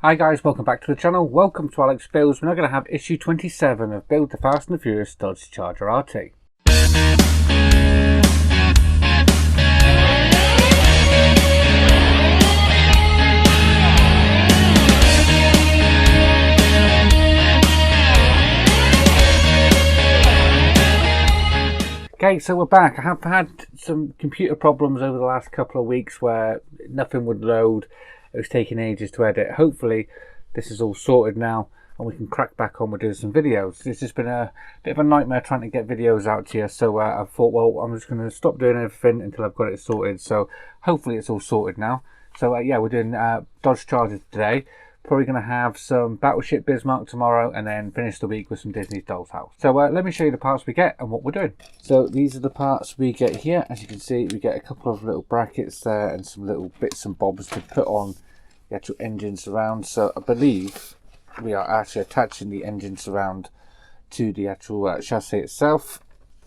Hi guys, welcome back to the channel. Welcome to Alex Builds. We're now going to have issue 27 of Build the Fast and the Furious Dodge Charger RT. Okay, so we're back. I have had some computer problems over the last couple of weeks where nothing would load. It was taking ages to edit. Hopefully this is all sorted now and we can crack back on with doing some videos. It's just been a bit of a nightmare trying to get videos out to you, so I thought, well, I'm just going to stop doing everything until I've got it sorted. So hopefully it's all sorted now. So yeah, we're doing Dodge Chargers today. Probably going to have some Battleship Bismarck tomorrow and then finish the week with some Disney's Doll's House. So let me show you the parts we get and what we're doing. So these are the parts we get here. As you can see, we get a couple of little brackets there and some little bits and bobs to put on the actual engine surround. So I believe we are actually attaching the engine surround to the actual chassis itself.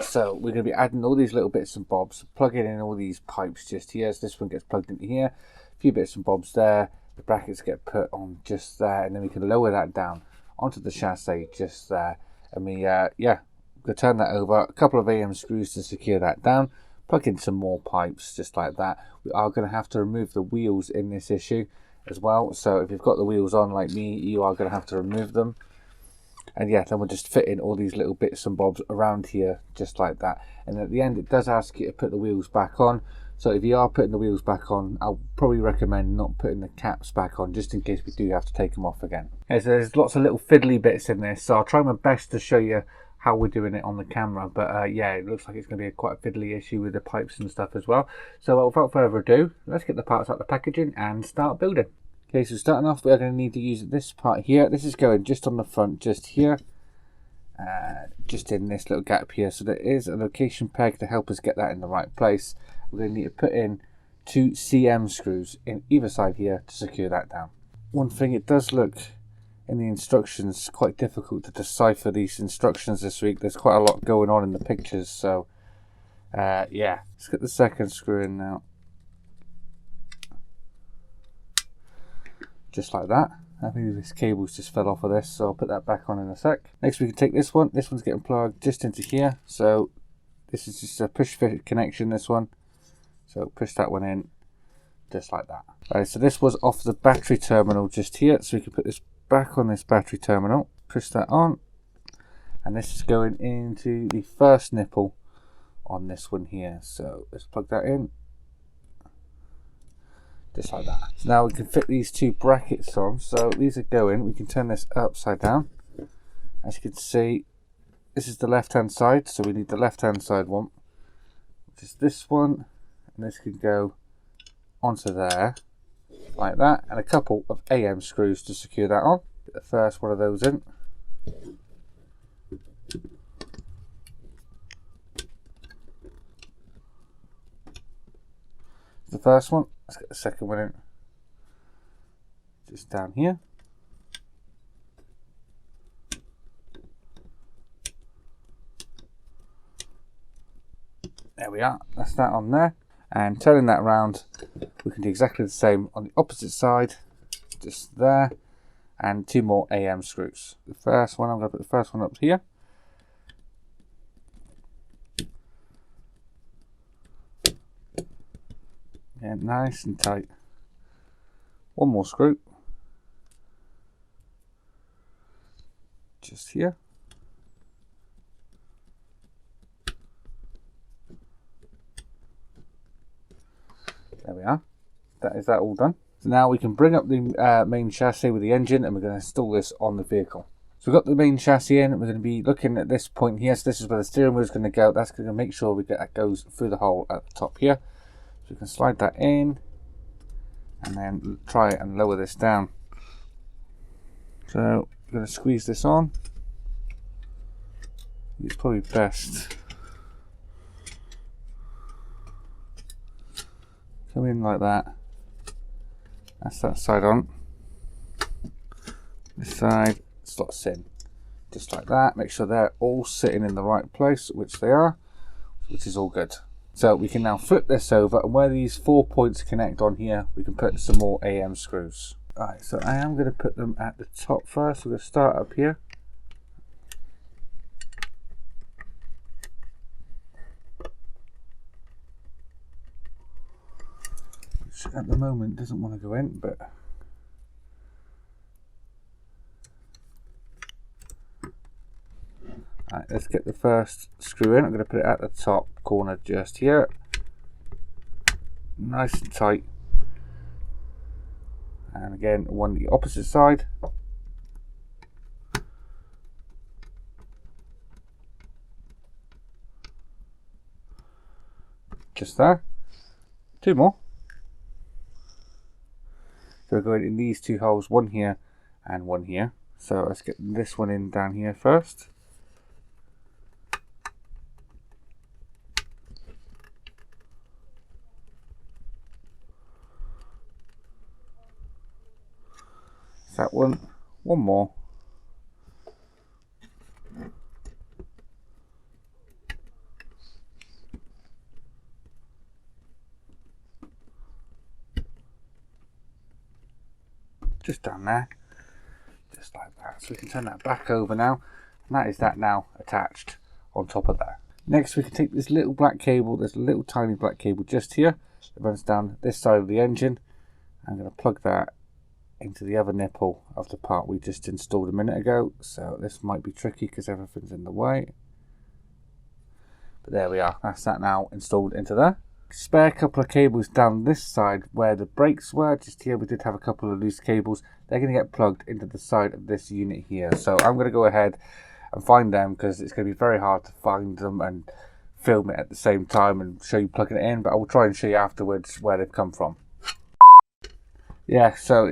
So we're going to be adding all these little bits and bobs, plugging in all these pipes just here. So this one gets plugged into here, a few bits and bobs there. The brackets get put on just there, and then we can lower that down onto the chassis just there. And we, yeah, we'll turn that over, a couple of AM screws to secure that down, plug in some more pipes just like that. We are going to have to remove the wheels in this issue as well. So if you've got the wheels on like me, you are going to have to remove them. And yeah, then we'll just fit in all these little bits and bobs around here just like that. And at the end, it does ask you to put the wheels back on. So if you are putting the wheels back on, I'll probably recommend not putting the caps back on, just in case we do have to take them off again. Okay, so there's lots of little fiddly bits in this, so I'll try my best to show you how we're doing it on the camera. But yeah, it looks like it's going to be quite a fiddly issue with the pipes and stuff as well. So without further ado, let's get the parts out of the packaging and start building. Okay, so starting off, we're going to need to use this part here. This is going just on the front, just here. Just in this little gap here. So there is a location peg to help us get that in the right place. We're going to need to put in 2 CM screws in either side here to secure that down. One thing, it does look in the instructions quite difficult to decipher these instructions this week. There's quite a lot going on in the pictures, so yeah, let's get the second screw in now. Just like that. I think this cable's just fell off of this, so I'll put that back on in a sec. Next we can take this one. This one's getting plugged just into here, so this is just a push fit connection, this one. So push that one in, just like that. Right, so this was off the battery terminal just here, so we can put this back on this battery terminal, push that on, and this is going into the first nipple on this one here. So let's plug that in, just like that. So now we can fit these 2 brackets on. So these are going, we can turn this upside down. As you can see, this is the left hand side, so we need the left hand side one, which is this one. And this can go onto there, like that, and a couple of AM screws to secure that on. Get the first one of those in. The first one, let's get the second one in. Just down here. There we are, that's that on there. And turning that around, we can do exactly the same on the opposite side, just there, and 2 more AM screws. The first one, I'm going to put the first one up here. And nice and tight. One more screw, just here. There we are. That is that all done. So now we can bring up the main chassis with the engine, and we're going to install this on the vehicle. So we've got the main chassis in, and we're going to be looking at this point here. So this is where the steering wheel is going to go. That's going to make sure we get that goes through the hole at the top here. So we can slide that in, and then try and lower this down. So we're going to squeeze this on. It's probably best. Come in like that. That's that side on. This side slots in. Just like that. Make sure they're all sitting in the right place, which they are, which is all good. So we can now flip this over, and where these 4 points connect on here, we can put some more AM screws. Alright, so I am going to put them at the top first. We're going to start up here. Which at the moment doesn't want to go in, but alright, let's get the first screw in. I'm going to put it at the top corner just here. Nice and tight. And again, one the opposite side. Just there. Two more. So we're going in these two holes, one here and one here. So let's get this one in down here first. That one more. Just down there, just like that. So we can turn that back over now, and that is that now attached on top of that. Next we can take this little black cable, there's a little tiny black cable just here that runs down this side of the engine. I'm going to plug that into the other nipple of the part we just installed a minute ago. So this might be tricky because everything's in the way, but there we are. That's that now installed into there. Spare couple of cables down this side where the brakes were. Just here we did have a couple of loose cables. They're going to get plugged into the side of this unit here. So I'm going to go ahead and find them because it's going to be very hard to find them and film it at the same time and show you plugging it in, but I will try and show you afterwards where they've come from. Yeah, so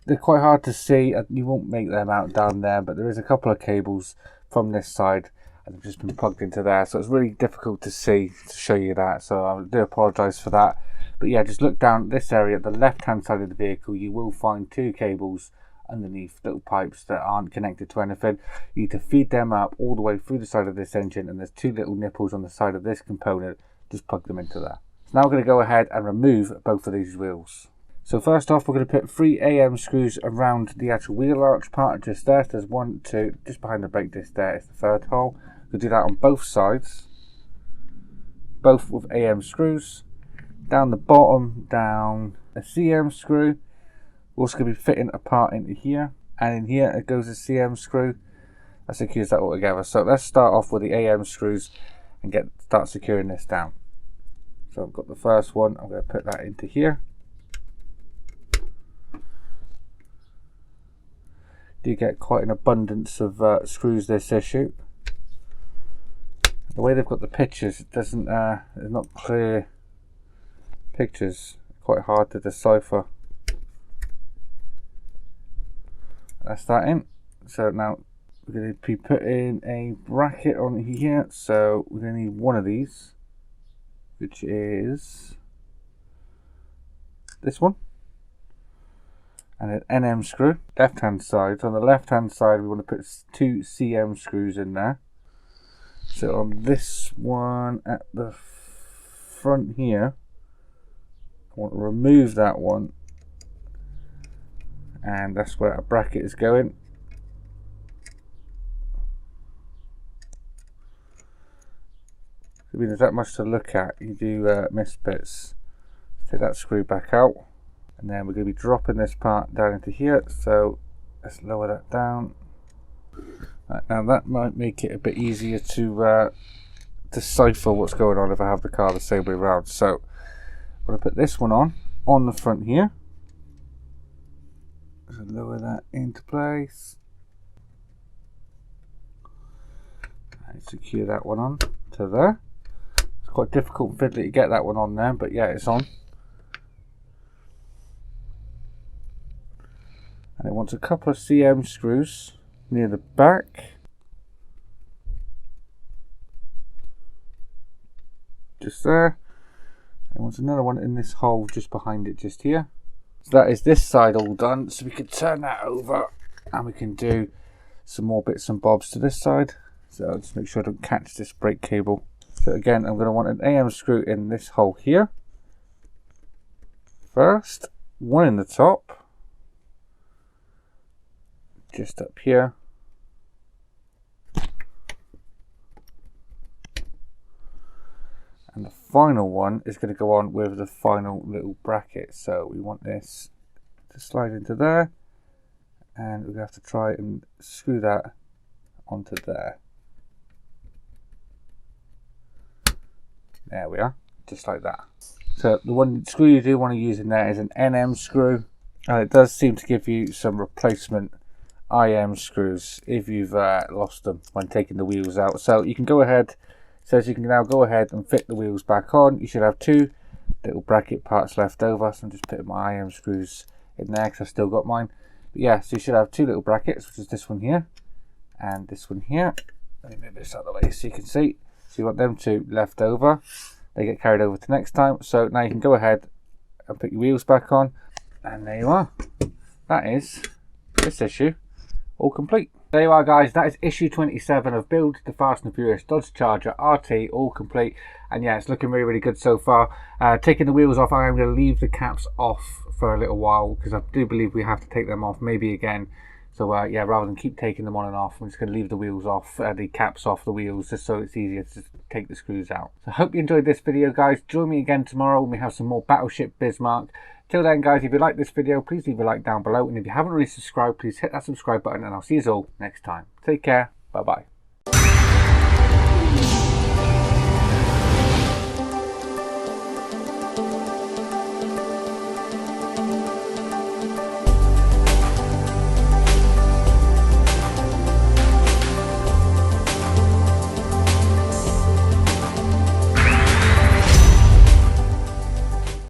they're quite hard to see. You won't make them out down there, but there is a couple of cables from this side and they've just been plugged into there. So it's really difficult to see to show you that. So I do apologise for that. But yeah, just look down this area at the left-hand side of the vehicle. You will find two cables underneath, little pipes that aren't connected to anything. You need to feed them up all the way through the side of this engine, and there's two little nipples on the side of this component. Just plug them into there. So now we're going to go ahead and remove both of these wheels. So first off, we're going to put 3 AM screws around the actual wheel arch part just there. So there's 1, 2, just behind the brake disc there is the third hole. We'll do that on both sides, both with AM screws. Down the bottom, down a CM screw. We're also going to be fitting a part into here, and in here it goes a CM screw. That secures that all together. So let's start off with the AM screws and start securing this down. So I've got the first one. I'm going to put that into here. Do get quite an abundance of screws this issue. The way they've got the pictures, it doesn't there's not clear pictures, quite hard to decipher. That's that in. So now we're going to be putting a bracket on here, so we're going to need one of these, which is this one, and an NM screw, left hand side. So on the left hand side we want to put 2 CM screws in there. So on this one at the front here, I want to remove that one, and that's where a bracket is going. I mean, there's that much to look at. You do miss bits. Take that screw back out, and then we're going to be dropping this part down into here. So let's lower that down. Right, now that might make it a bit easier to decipher what's going on if I have the car the same way around. So I'm going to put this one on the front here. So lower that into place. And secure that one on to there. It's quite difficult and fiddly to get that one on there, but yeah, it's on. And it wants a couple of CM screws near the back. Just there. And wants another one in this hole just behind it, just here. So that is this side all done. So we can turn that over and we can do some more bits and bobs to this side. So I'll just make sure I don't catch this brake cable. So again, I'm going to want an AM screw in this hole here first, one in the top, just up here. And the final one is going to go on with the final little bracket. So we want this to slide into there, and we're going to have to try and screw that onto there. There we are, just like that. So the one screw you do want to use in there is an NM screw. It does seem to give you some replacement IM screws if you've lost them when taking the wheels out. So you can go ahead, says you can now go ahead and fit the wheels back on. You should have 2 little bracket parts left over, so I'm just putting my IM screws in there because I've still got mine. But yeah, so you should have 2 little brackets, which is this one here and this one here. Let me move this out of the way so you can see. So you want them 2 left over. They get carried over to next time. So now you can go ahead and put your wheels back on, and there you are. That is this issue all complete. There you are, guys. That is issue 27 of Build the Fast and Furious Dodge Charger RT, all complete. And yeah, it's looking really, really good so far. Taking the wheels off, I'm going to leave the caps off for a little while because I do believe we have to take them off maybe again. So yeah, rather than keep taking them on and off, I'm just going to leave the wheels off, the caps off the wheels, just so it's easier to take the screws out. So I hope you enjoyed this video, guys. Join me again tomorrow when we have some more Battleship Bismarck. Till then, guys, if you like this video, please leave a like down below. And if you haven't already subscribed, please hit that subscribe button, and I'll see you all next time. Take care. Bye-bye.